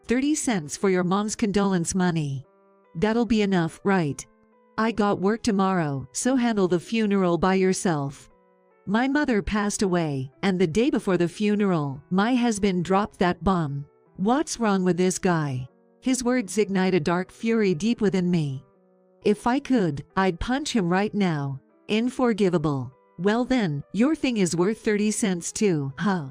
30 cents for your mom's condolence money. That'll be enough, right? I got work tomorrow, so handle the funeral by yourself. My mother passed away, and the day before the funeral, my husband dropped that bomb. What's wrong with this guy? His words ignite a dark fury deep within me. If I could, I'd punch him right now. Unforgivable. Well then, your thing is worth 30 cents too, huh?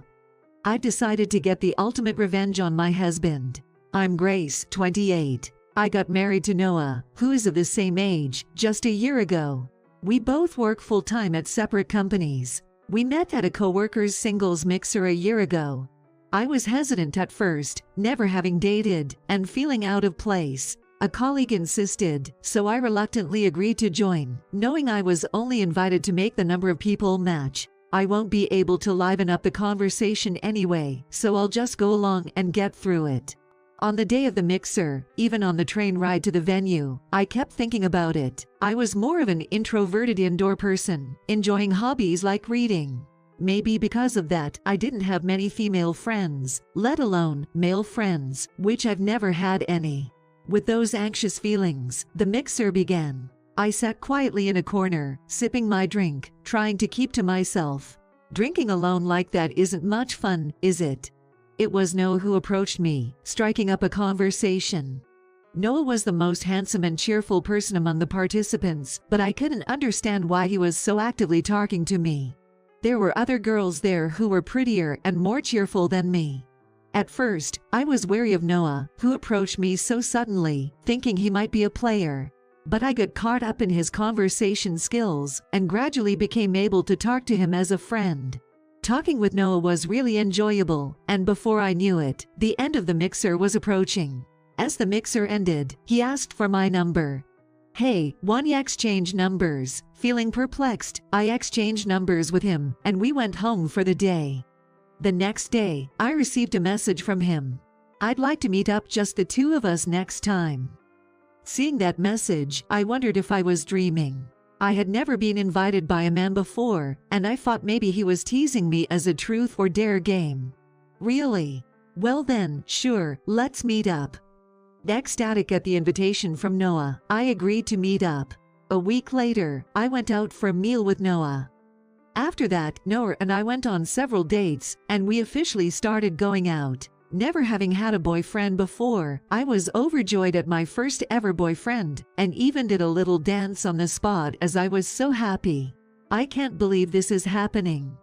I decided to get the ultimate revenge on my husband. I'm Grace, 28. I got married to Noah, who is of the same age, just a year ago. We both work full-time at separate companies. We met at a co-worker's singles mixer a year ago. I was hesitant at first, never having dated, and feeling out of place. A colleague insisted, so I reluctantly agreed to join, knowing I was only invited to make the number of people match. I won't be able to liven up the conversation anyway, so I'll just go along and get through it. On the day of the mixer, even on the train ride to the venue, I kept thinking about it. I was more of an introverted indoor person, enjoying hobbies like reading. Maybe because of that, I didn't have many female friends, let alone male friends, which I've never had any. With those anxious feelings, the mixer began. I sat quietly in a corner, sipping my drink, trying to keep to myself. Drinking alone like that isn't much fun, is it? It was Noah who approached me, striking up a conversation. Noah was the most handsome and cheerful person among the participants, but I couldn't understand why he was so actively talking to me. There were other girls there who were prettier and more cheerful than me. At first, I was wary of Noah, who approached me so suddenly, thinking he might be a player. But I got caught up in his conversation skills and gradually became able to talk to him as a friend. Talking with Noah was really enjoyable, and before I knew it, the end of the mixer was approaching. As the mixer ended, he asked for my number. Hey, wanna exchange numbers? Feeling perplexed, I exchanged numbers with him, and we went home for the day. The next day, I received a message from him. I'd like to meet up just the two of us next time. Seeing that message, I wondered if I was dreaming. I had never been invited by a man before, and I thought maybe he was teasing me as a truth or dare game. Really? Well then, sure, let's meet up. Ecstatic at the invitation from Noah, I agreed to meet up. A week later, I went out for a meal with Noah. After that, Noah and I went on several dates, and we officially started going out. Never having had a boyfriend before, I was overjoyed at my first ever boyfriend, and even did a little dance on the spot as I was so happy. I can't believe this is happening.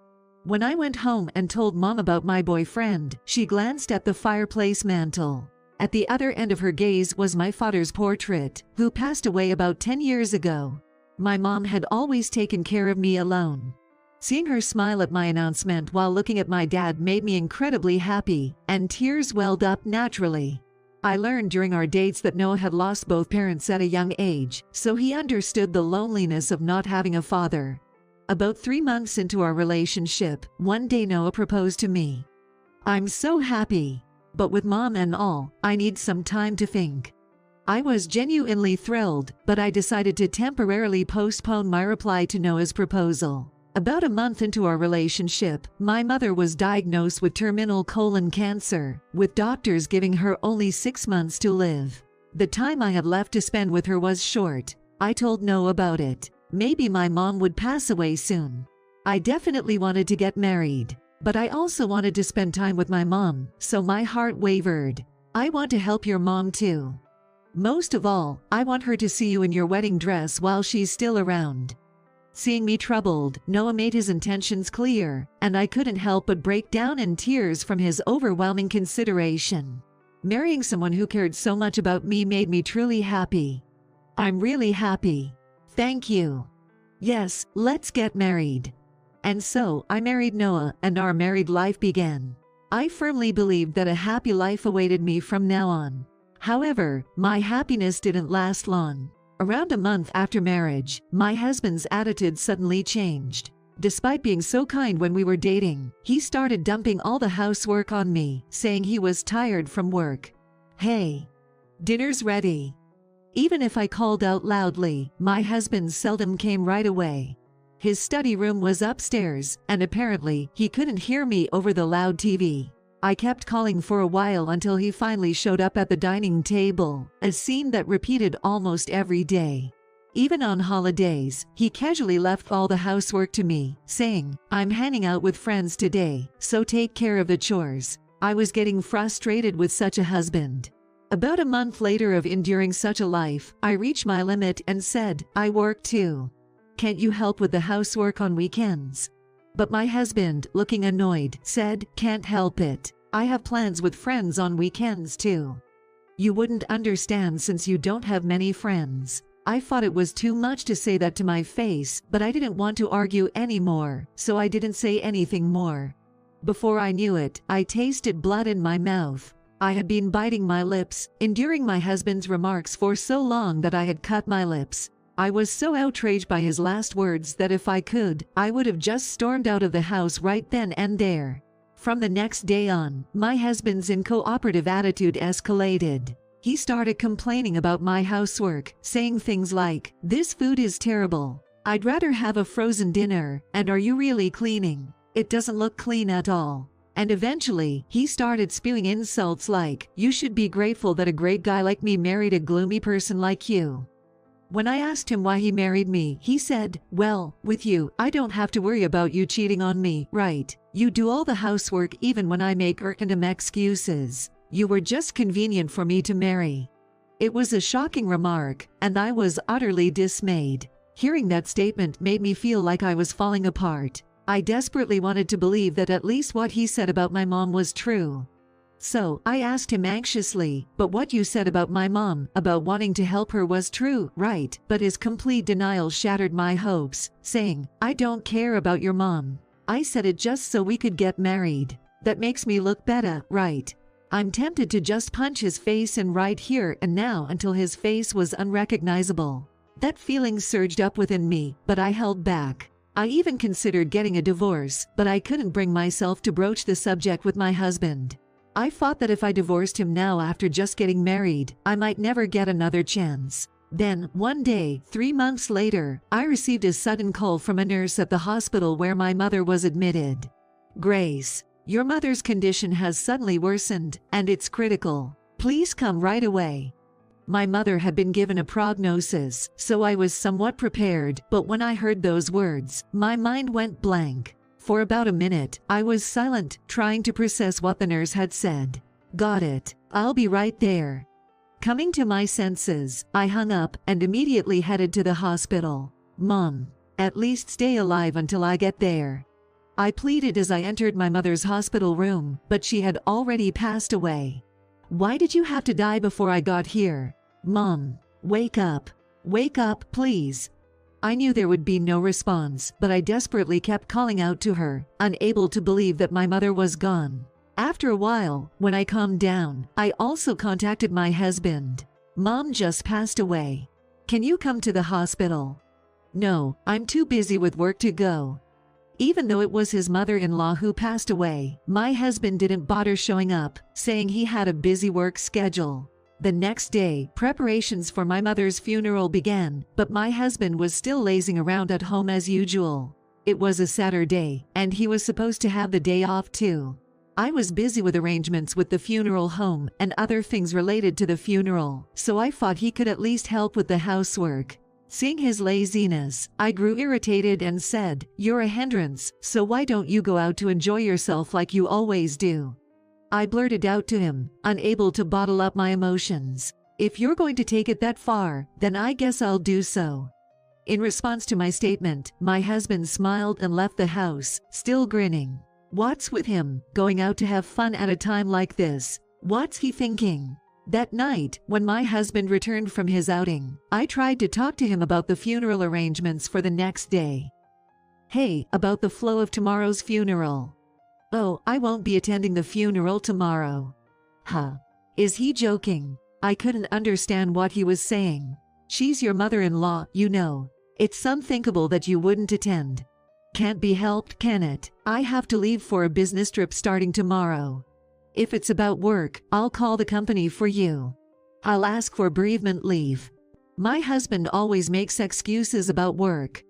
When I went home and told Mom about my boyfriend, she glanced at the fireplace mantel. At the other end of her gaze was my father's portrait, who passed away about 10 years ago. My mom had always taken care of me alone. Seeing her smile at my announcement while looking at my dad made me incredibly happy, and tears welled up naturally. I learned during our dates that Noah had lost both parents at a young age, so he understood the loneliness of not having a father. About 3 months into our relationship, one day Noah proposed to me. I'm so happy. But with Mom and all, I need some time to think. I was genuinely thrilled, but I decided to temporarily postpone my reply to Noah's proposal. About a month into our relationship, my mother was diagnosed with terminal colon cancer, with doctors giving her only 6 months to live. The time I had left to spend with her was short. I told Noah about it. Maybe my mom would pass away soon. I definitely wanted to get married. But I also wanted to spend time with my mom, so my heart wavered. I want to help your mom too. Most of all, I want her to see you in your wedding dress while she's still around. Seeing me troubled, Noah made his intentions clear, and I couldn't help but break down in tears from his overwhelming consideration. Marrying someone who cared so much about me made me truly happy. I'm really happy. Thank you. Yes, let's get married. And so, I married Noah, and our married life began. I firmly believed that a happy life awaited me from now on. However, my happiness didn't last long. Around a month after marriage, my husband's attitude suddenly changed. Despite being so kind when we were dating, he started dumping all the housework on me, saying he was tired from work. Hey, dinner's ready. Even if I called out loudly, my husband seldom came right away. His study room was upstairs, and apparently, he couldn't hear me over the loud TV. I kept calling for a while until he finally showed up at the dining table, a scene that repeated almost every day. Even on holidays, he casually left all the housework to me, saying, "I'm hanging out with friends today, so take care of the chores." I was getting frustrated with such a husband. About a month later of enduring such a life, I reached my limit and said, "I work too. Can't you help with the housework on weekends?" But my husband, looking annoyed, said, "Can't help it. I have plans with friends on weekends too." "You wouldn't understand since you don't have many friends." I thought it was too much to say that to my face, but I didn't want to argue anymore, so I didn't say anything more. Before I knew it, I tasted blood in my mouth. I had been biting my lips, enduring my husband's remarks for so long that I had cut my lips. I was so outraged by his last words that if I could, I would have just stormed out of the house right then and there. From the next day on, my husband's uncooperative attitude escalated. He started complaining about my housework, saying things like, "This food is terrible. I'd rather have a frozen dinner, and are you really cleaning? It doesn't look clean at all." And eventually, he started spewing insults like, "You should be grateful that a great guy like me married a gloomy person like you." When I asked him why he married me, he said, "Well, with you, I don't have to worry about you cheating on me, right? You do all the housework even when I make random excuses. You were just convenient for me to marry." It was a shocking remark, and I was utterly dismayed. Hearing that statement made me feel like I was falling apart. I desperately wanted to believe that at least what he said about my mom was true. So, I asked him anxiously, "But what you said about my mom, about wanting to help her was true, right?" But his complete denial shattered my hopes, saying, "I don't care about your mom. I said it just so we could get married. That makes me look better, right?" I'm tempted to just punch his face in right here and now until his face was unrecognizable. That feeling surged up within me, but I held back. I even considered getting a divorce, but I couldn't bring myself to broach the subject with my husband. I thought that if I divorced him now after just getting married, I might never get another chance. Then, one day, 3 months later, I received a sudden call from a nurse at the hospital where my mother was admitted. "Grace, your mother's condition has suddenly worsened, and it's critical. Please come right away." My mother had been given a prognosis, so I was somewhat prepared, but when I heard those words, my mind went blank. For about a minute, I was silent, trying to process what the nurse had said. "Got it. I'll be right there." Coming to my senses, I hung up and immediately headed to the hospital. "Mom, at least stay alive until I get there," I pleaded as I entered my mother's hospital room, but she had already passed away. "Why did you have to die before I got here? Mom, wake up. Wake up, please." I knew there would be no response, but I desperately kept calling out to her, unable to believe that my mother was gone. After a while, when I calmed down, I also contacted my husband. "Mom just passed away. Can you come to the hospital?" "No, I'm too busy with work to go." Even though it was his mother-in-law who passed away, my husband didn't bother showing up, saying he had a busy work schedule. The next day, preparations for my mother's funeral began, but my husband was still lazing around at home as usual. It was a Saturday, and he was supposed to have the day off too. I was busy with arrangements with the funeral home and other things related to the funeral, so I thought he could at least help with the housework. Seeing his laziness, I grew irritated and said, "You're a hindrance, so why don't you go out to enjoy yourself like you always do?" I blurted out to him, unable to bottle up my emotions. "If you're going to take it that far, then I guess I'll do so." In response to my statement, my husband smiled and left the house, still grinning. What's with him, going out to have fun at a time like this? What's he thinking? That night, when my husband returned from his outing, I tried to talk to him about the funeral arrangements for the next day. "Hey, about the flow of tomorrow's funeral." "Oh, I won't be attending the funeral tomorrow." Huh. Is he joking? I couldn't understand what he was saying. She's your mother-in-law, you know. It's unthinkable that you wouldn't attend. Can't be helped, can it? I have to leave for a business trip starting tomorrow. If it's about work, I'll call the company for you. I'll ask for bereavement leave. My husband always makes excuses about work.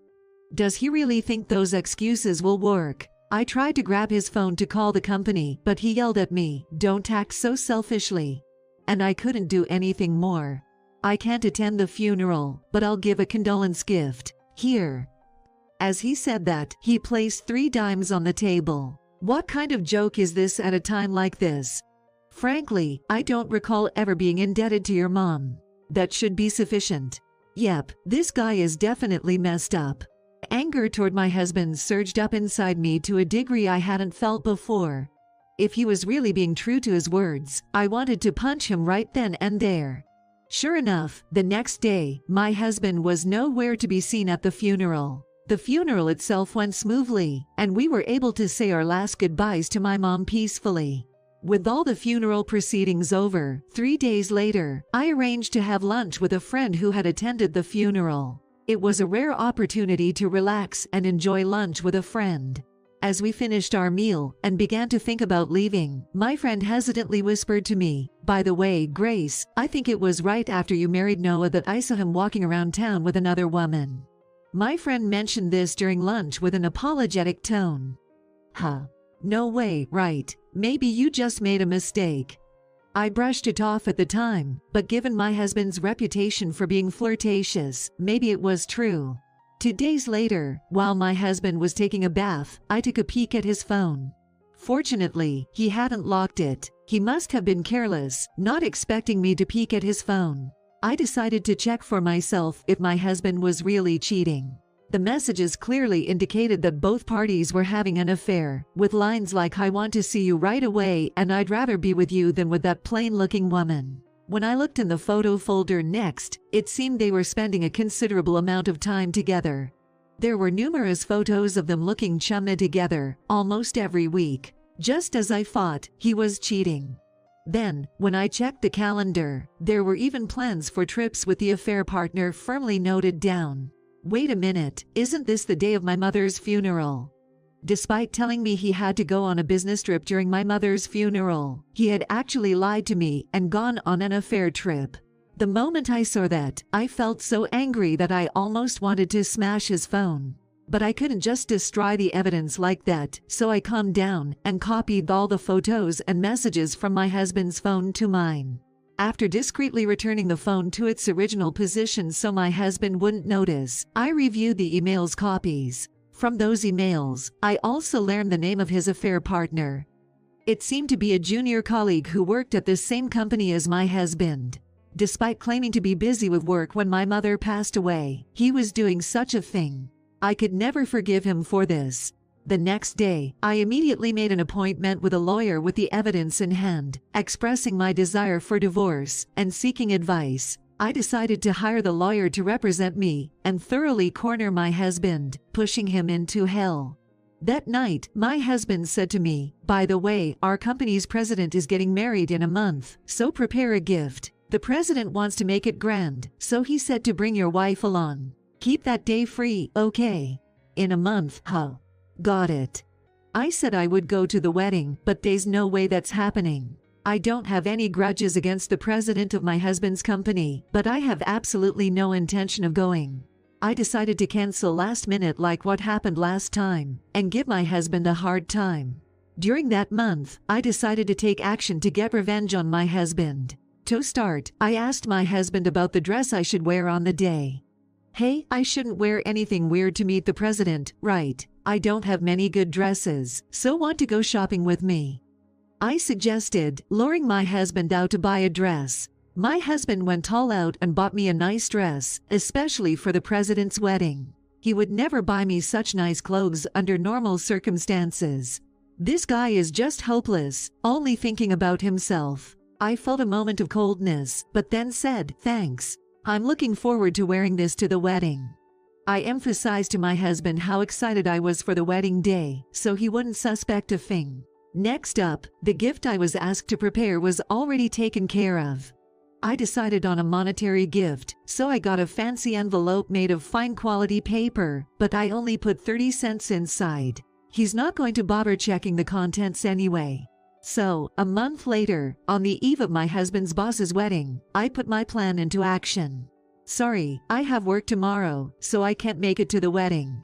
Does he really think those excuses will work? I tried to grab his phone to call the company, but he yelled at me, "Don't act so selfishly." And I couldn't do anything more. I can't attend the funeral, but I'll give a condolence gift. Here. As he said that, he placed 3 dimes on the table. What kind of joke is this at a time like this? Frankly, I don't recall ever being indebted to your mom. That should be sufficient. Yep, this guy is definitely messed up. Anger toward my husband surged up inside me to a degree I hadn't felt before. If he was really being true to his words, I wanted to punch him right then and there. Sure enough, the next day, my husband was nowhere to be seen at the funeral. The funeral itself went smoothly, and we were able to say our last goodbyes to my mom peacefully. With all the funeral proceedings over, 3 days later, I arranged to have lunch with a friend who had attended the funeral. It was a rare opportunity to relax and enjoy lunch with a friend. As we finished our meal and began to think about leaving, my friend hesitantly whispered to me, "By the way, Grace, I think it was right after you married Noah that I saw him walking around town with another woman." My friend mentioned this during lunch with an apologetic tone. Huh. No way, right? Maybe you just made a mistake. I brushed it off at the time, but given my husband's reputation for being flirtatious, maybe it was true. 2 days later, while my husband was taking a bath, I took a peek at his phone. Fortunately, he hadn't locked it. He must have been careless, not expecting me to peek at his phone. I decided to check for myself if my husband was really cheating. The messages clearly indicated that both parties were having an affair, with lines like "I want to see you right away" and "I'd rather be with you than with that plain-looking woman." When I looked in the photo folder next, it seemed they were spending a considerable amount of time together. There were numerous photos of them looking chummy together, almost every week. Just as I thought, he was cheating. Then, when I checked the calendar, there were even plans for trips with the affair partner firmly noted down. Wait a minute, isn't this the day of my mother's funeral? Despite telling me he had to go on a business trip during my mother's funeral, he had actually lied to me and gone on an affair trip. The moment I saw that, I felt so angry that I almost wanted to smash his phone. But I couldn't just destroy the evidence like that, so I calmed down and copied all the photos and messages from my husband's phone to mine. After discreetly returning the phone to its original position so my husband wouldn't notice, I reviewed the email's copies. From those emails, I also learned the name of his affair partner. It seemed to be a junior colleague who worked at the same company as my husband. Despite claiming to be busy with work when my mother passed away, he was doing such a thing. I could never forgive him for this. The next day, I immediately made an appointment with a lawyer with the evidence in hand, expressing my desire for divorce and seeking advice. I decided to hire the lawyer to represent me and thoroughly corner my husband, pushing him into hell. That night, my husband said to me, "By the way, our company's president is getting married in a month, so prepare a gift. The president wants to make it grand, so he said to bring your wife along. Keep that day free, okay?" In a month, huh? Got it. I said I would go to the wedding, but there's no way that's happening. I don't have any grudges against the president of my husband's company, but I have absolutely no intention of going. I decided to cancel last minute like what happened last time, and give my husband a hard time. During that month, I decided to take action to get revenge on my husband. To start, I asked my husband about the dress I should wear on the day. Hey, I shouldn't wear anything weird to meet the president, right? I don't have many good dresses, so want to go shopping with me? I suggested, luring my husband out to buy a dress. My husband went all out and bought me a nice dress, especially for the president's wedding. He would never buy me such nice clothes under normal circumstances. This guy is just hopeless, only thinking about himself. I felt a moment of coldness, but then said, "Thanks. I'm looking forward to wearing this to the wedding." I emphasized to my husband how excited I was for the wedding day, so he wouldn't suspect a thing. Next up, the gift I was asked to prepare was already taken care of. I decided on a monetary gift, so I got a fancy envelope made of fine quality paper, but I only put 30 cents inside. He's not going to bother checking the contents anyway. So, a month later, on the eve of my husband's boss's wedding, I put my plan into action. "Sorry, I have work tomorrow, so I can't make it to the wedding."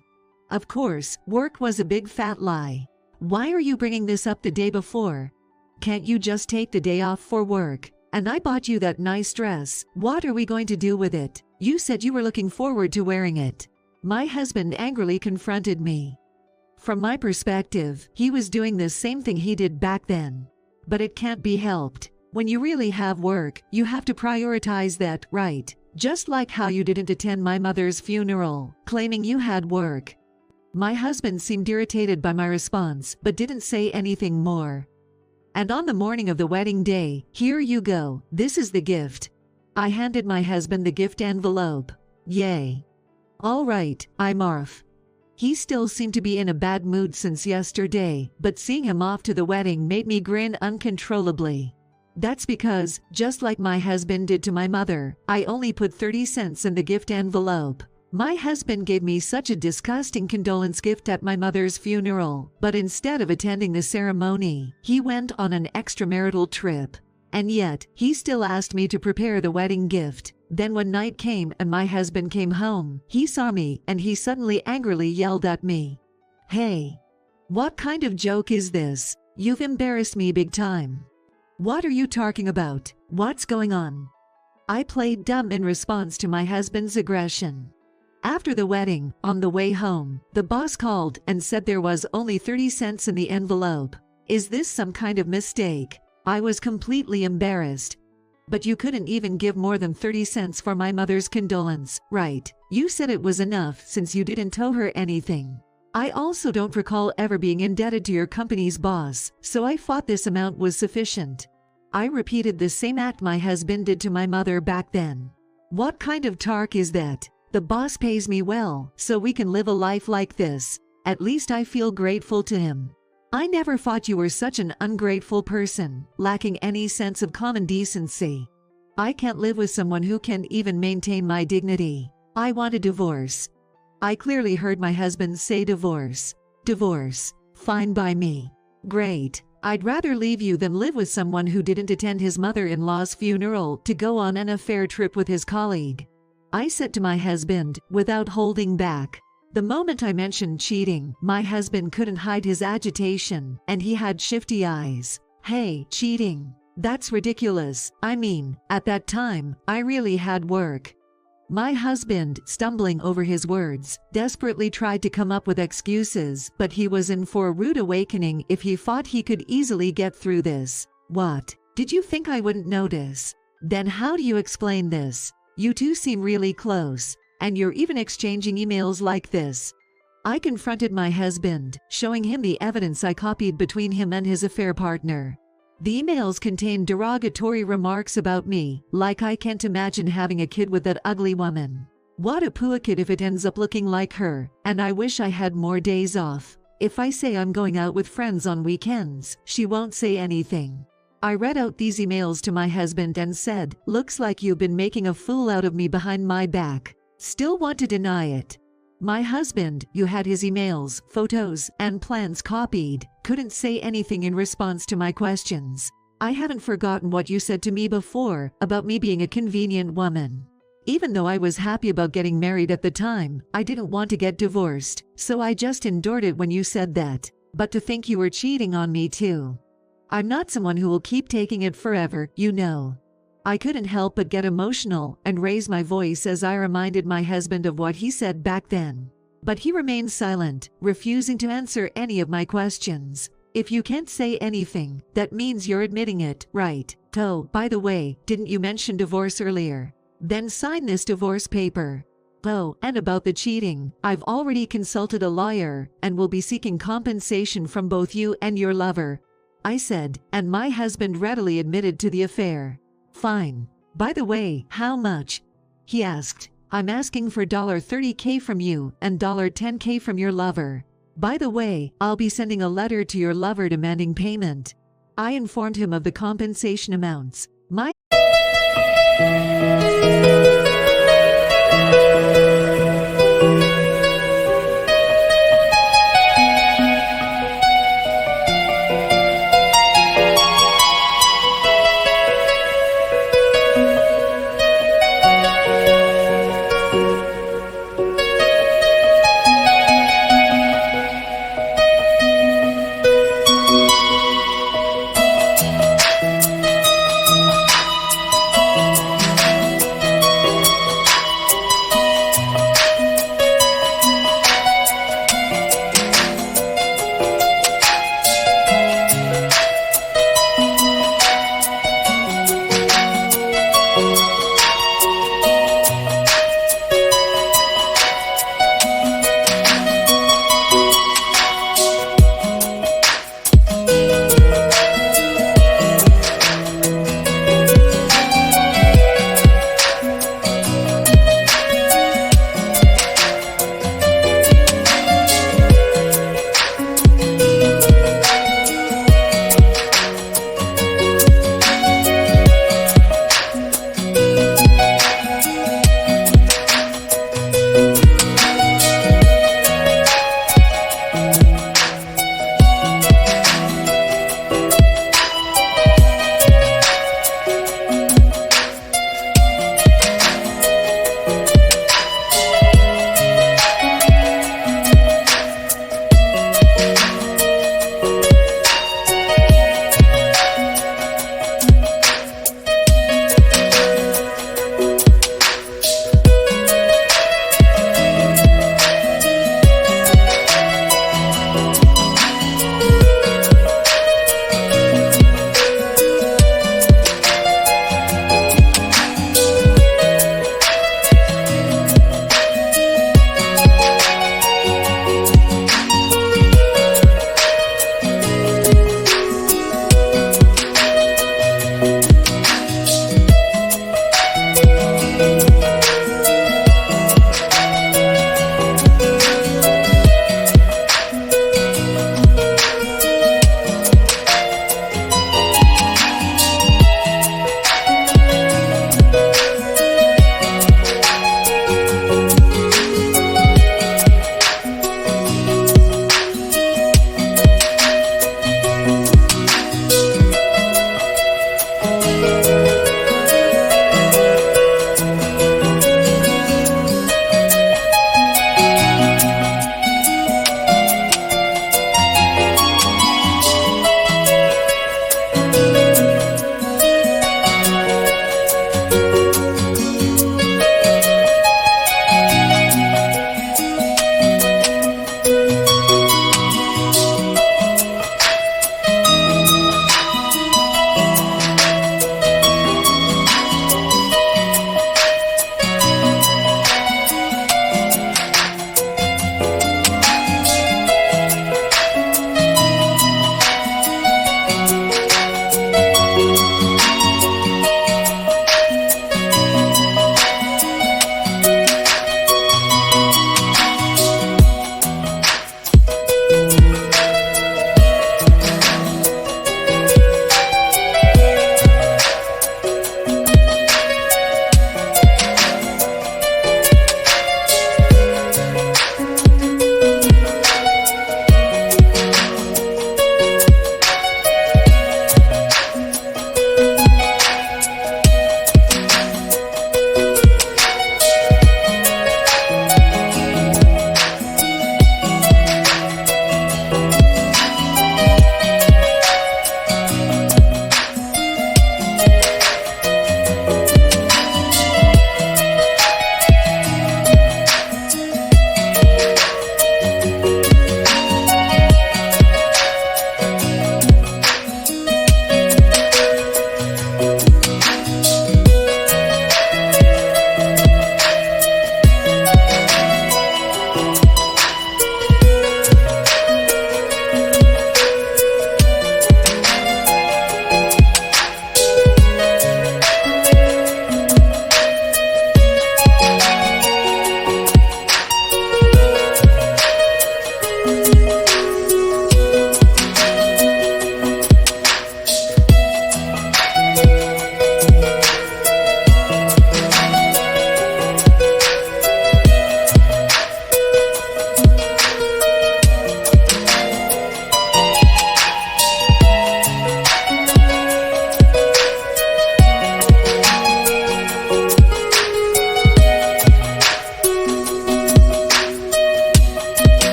Of course, work was a big fat lie. Why are you bringing this up the day before? Can't you just take the day off for work? And I bought you that nice dress. What are we going to do with it? You said you were looking forward to wearing it." My husband angrily confronted me. From my perspective, he was doing the same thing he did back then. But it can't be helped. When you really have work, you have to prioritize that, right? Just like how you didn't attend my mother's funeral, claiming you had work. My husband seemed irritated by my response, but didn't say anything more. And on the morning of the wedding day, "Here you go, this is the gift." I handed my husband the gift envelope. Yay. All right, I'm off. He still seemed to be in a bad mood since yesterday, but seeing him off to the wedding made me grin uncontrollably. That's because, just like my husband did to my mother, I only put 30 cents in the gift envelope. My husband gave me such a disgusting condolence gift at my mother's funeral, but instead of attending the ceremony, he went on an extramarital trip. And yet, he still asked me to prepare the wedding gift. Then when night came and my husband came home, he saw me and he suddenly angrily yelled at me. "Hey! What kind of joke is this? You've embarrassed me big time. What are you talking about? What's going on?" I played dumb in response to my husband's aggression. After the wedding, on the way home, the boss called and said there was only 30 cents in the envelope. Is this some kind of mistake? I was completely embarrassed. "But you couldn't even give more than 30 cents for my mother's condolence, right? You said it was enough since you didn't owe her anything." I also don't recall ever being indebted to your company's boss, so I thought this amount was sufficient. I repeated the same act my husband did to my mother back then. What kind of talk is that? The boss pays me well, so we can live a life like this. At least I feel grateful to him. I never thought you were such an ungrateful person, lacking any sense of common decency. I can't live with someone who can't even maintain my dignity. I want a divorce. I clearly heard my husband say divorce. Divorce. Fine by me. Great. I'd rather leave you than live with someone who didn't attend his mother-in-law's funeral to go on an affair trip with his colleague. I said to my husband, without holding back. The moment I mentioned cheating, my husband couldn't hide his agitation, and he had shifty eyes. "Hey, cheating? That's ridiculous. I mean, at that time, I really had work." My husband, stumbling over his words, desperately tried to come up with excuses, but he was in for a rude awakening if he thought he could easily get through this. "What? Did you think I wouldn't notice? Then how do you explain this? You two seem really close. And you're even exchanging emails like this." I confronted my husband, showing him the evidence I copied between him and his affair partner. The emails contained derogatory remarks about me, like I can't imagine having a kid with that ugly woman. What a pooh kid if it ends up looking like her, and I wish I had more days off. If I say I'm going out with friends on weekends, she won't say anything. I read out these emails to my husband and said, "Looks like you've been making a fool out of me behind my back." Still want to deny it. My husband, who had his emails, photos, and plans copied, couldn't say anything in response to my questions. "I haven't forgotten what you said to me before about me being a convenient woman. Even though I was happy about getting married at the time, I didn't want to get divorced, so I just endured it when you said that. But to think you were cheating on me too. I'm not someone who will keep taking it forever, you know." I couldn't help but get emotional and raise my voice as I reminded my husband of what he said back then. But he remained silent, refusing to answer any of my questions. "If you can't say anything, that means you're admitting it, right? Oh, by the way, didn't you mention divorce earlier? Then sign this divorce paper. Oh, and about the cheating, I've already consulted a lawyer and will be seeking compensation from both you and your lover," I said, and my husband readily admitted to the affair. "Fine. By the way, how much?" he asked. "I'm asking for $30K from you and $10K from your lover. By the way, I'll be sending a letter to your lover demanding payment." I informed him of the compensation amounts. My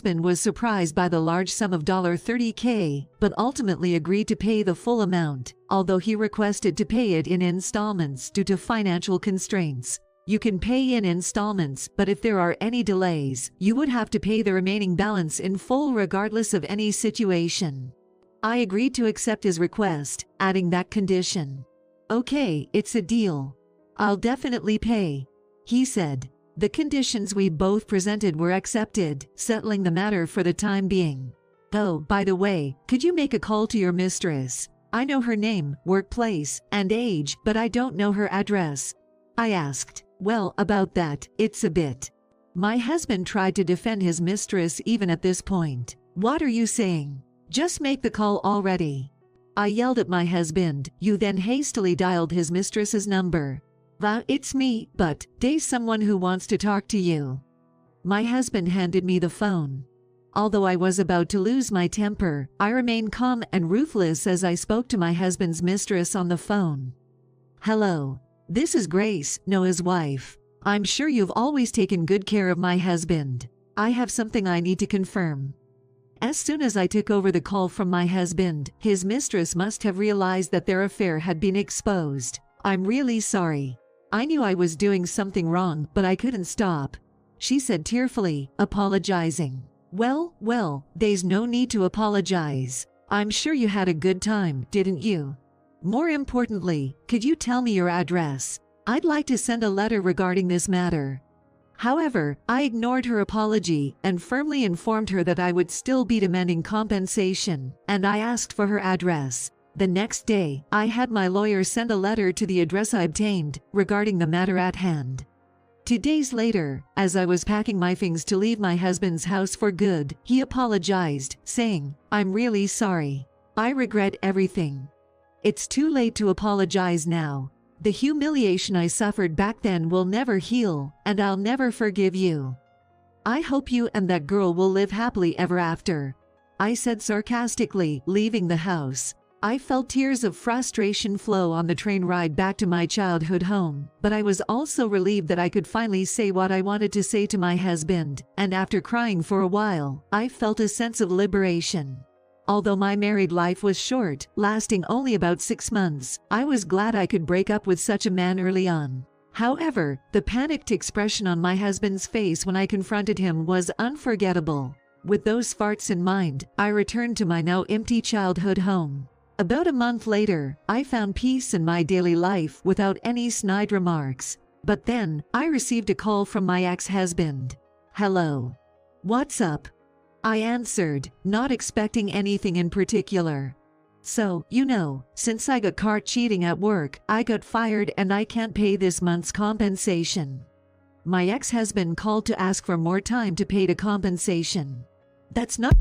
husband was surprised by the large sum of $30K, but ultimately agreed to pay the full amount, although he requested to pay it in installments due to financial constraints. You can pay in installments, but if there are any delays, you would have to pay the remaining balance in full regardless of any situation. I agreed to accept his request, adding that condition. "Okay, it's a deal. I'll definitely pay," he said. The conditions we both presented were accepted, settling the matter for the time being. "Oh, by the way, could you make a call to your mistress? I know her name, workplace, and age, but I don't know her address," I asked. "Well, about that, it's a bit." My husband tried to defend his mistress even at this point. "What are you saying? Just make the call already." I yelled at my husband, who then hastily dialed his mistress's number. "It's me, but there's someone who wants to talk to you." My husband handed me the phone. Although I was about to lose my temper, I remained calm and ruthless as I spoke to my husband's mistress on the phone. "Hello. This is Grace, Noah's wife. I'm sure you've always taken good care of my husband. I have something I need to confirm." As soon as I took over the call from my husband, his mistress must have realized that their affair had been exposed. "I'm really sorry. I knew I was doing something wrong, but I couldn't stop," she said tearfully, apologizing. Well, there's no need to apologize. I'm sure you had a good time, didn't you? More importantly, could you tell me your address? I'd like to send a letter regarding this matter." However, I ignored her apology and firmly informed her that I would still be demanding compensation, and I asked for her address. The next day, I had my lawyer send a letter to the address I obtained regarding the matter at hand. 2 days later, as I was packing my things to leave my husband's house for good, he apologized, saying, "I'm really sorry. I regret everything. It's too late to apologize now. The humiliation I suffered back then will never heal, and I'll never forgive you. I hope you and that girl will live happily ever after," I said sarcastically, leaving the house. I felt tears of frustration flow on the train ride back to my childhood home, but I was also relieved that I could finally say what I wanted to say to my husband, and after crying for a while, I felt a sense of liberation. Although my married life was short, lasting only about 6 months, I was glad I could break up with such a man early on. However, the panicked expression on my husband's face when I confronted him was unforgettable. With those farts in mind, I returned to my now empty childhood home. About a month later, I found peace in my daily life without any snide remarks. But then, I received a call from my ex-husband. "Hello. What's up?" I answered, not expecting anything in particular. "So, since I got caught cheating at work, I got fired and I can't pay this month's compensation." My ex-husband called to ask for more time to pay the compensation. That's not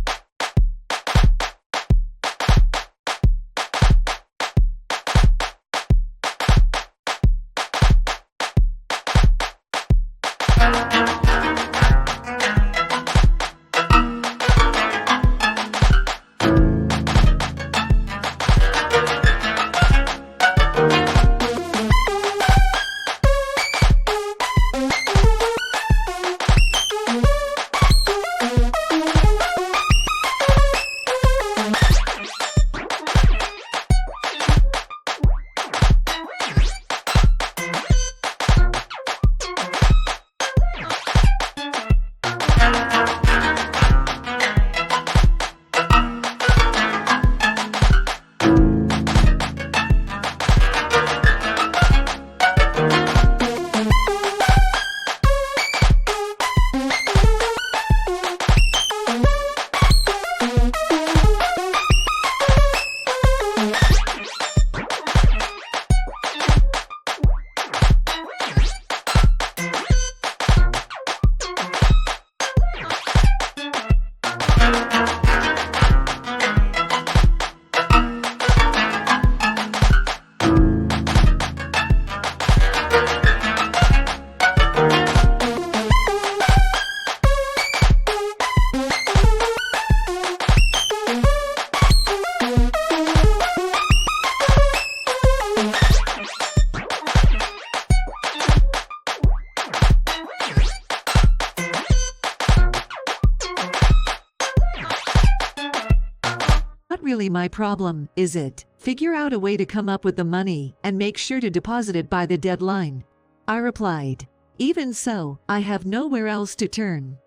really my problem, is it? Figure out a way to come up with the money and make sure to deposit it by the deadline. I replied. Even so, I have nowhere else to turn.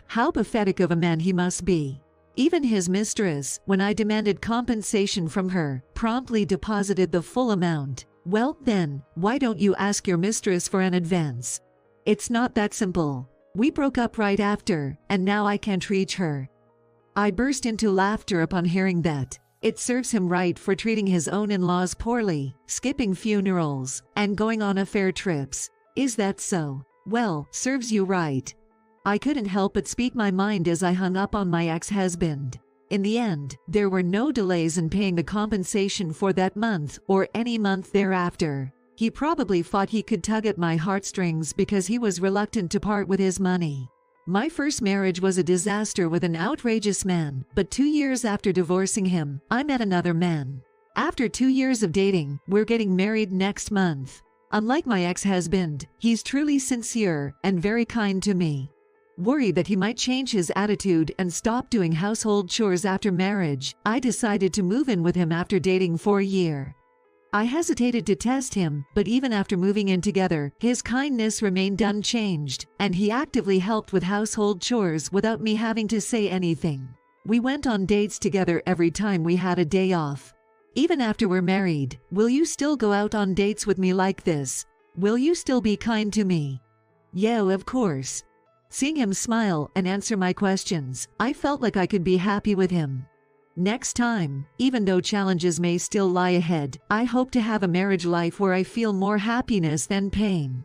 How pathetic of a man he must be. Even his mistress, when I demanded compensation from her, promptly deposited the full amount. Well, then, why don't you ask your mistress for an advance? It's not that simple. We broke up right after, and now I can't reach her. I burst into laughter upon hearing that. It serves him right for treating his own in-laws poorly, skipping funerals, and going on affair trips. Is that so? Well, serves you right. I couldn't help but speak my mind as I hung up on my ex-husband. In the end, there were no delays in paying the compensation for that month or any month thereafter. He probably thought he could tug at my heartstrings because he was reluctant to part with his money. My first marriage was a disaster with an outrageous man, but 2 years after divorcing him, I met another man. After 2 years of dating, we're getting married next month. Unlike my ex-husband, he's truly sincere and very kind to me. Worried that he might change his attitude and stop doing household chores after marriage, I decided to move in with him after dating for a year. I hesitated to test him, but even after moving in together, his kindness remained unchanged, and he actively helped with household chores without me having to say anything. We went on dates together every time we had a day off. Even after we're married, will you still go out on dates with me like this? Will you still be kind to me? Yeah, of course. Seeing him smile and answer my questions, I felt like I could be happy with him. Next time, even though challenges may still lie ahead, I hope to have a marriage life where I feel more happiness than pain.